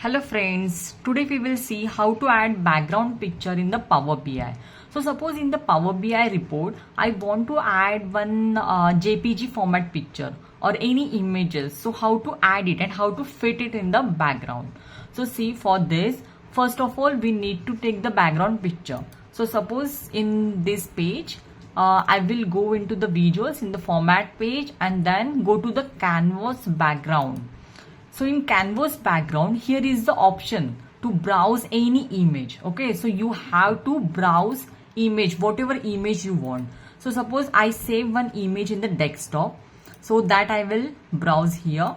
Hello friends, today we will see how to add background picture in the Power BI. So suppose in the Power BI report, I want to add one JPG format picture or any images. So how to add it and how to fit it in the background. So see, for this, first of all, we need to take the background picture. So suppose in this page, I will go into the visuals in the format page and then go to the canvas background. So in canvas background, here is the option to browse any image. Okay, so you have to browse image, whatever image you want. So suppose I save one image in the desktop, so that I will browse here.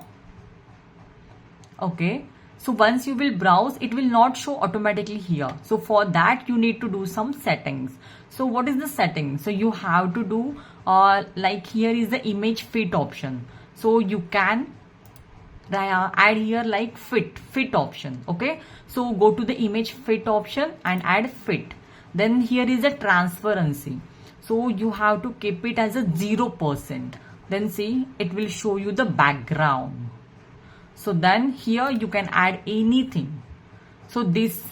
Okay, so once you will browse, it will not show automatically here. So for that you need to do some settings. So what is the setting? So you have to do like here is the image fit option. So you can add here like fit option. Okay, so go to the image fit option and add fit. Then here is a transparency, so you have to keep it as a 0%. Then see, it will show you the background. So then here you can add anything. So this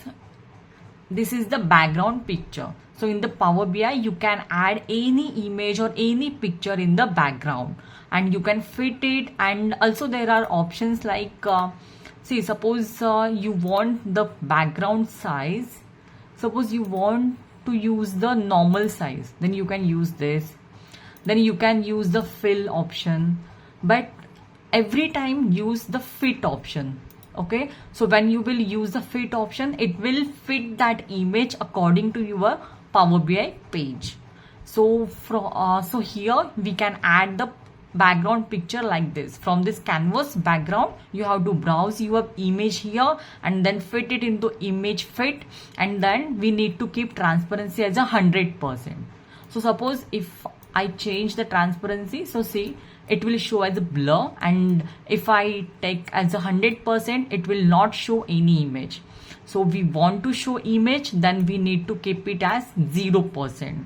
is the background picture. So in the Power BI, you can add any image or any picture in the background and you can fit it. And also there are options like, see, suppose you want the background size. Suppose you want to use the normal size, then you can use this. Then you can use the fill option, but every time use the fit option. Okay, so when you will use the fit option, it will fit that image according to your Power BI page. So so here we can add the background picture like this. From this canvas background, you have to browse your image here and then fit it into image fit, and then we need to keep transparency as 100%. So suppose if I change the transparency, so see, it will show as a blur, and if I take as 100%, it will not show any image. So we want to show image, then we need to keep it as 0%.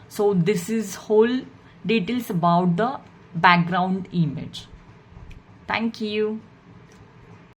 So this is whole details about the background image. Thank you.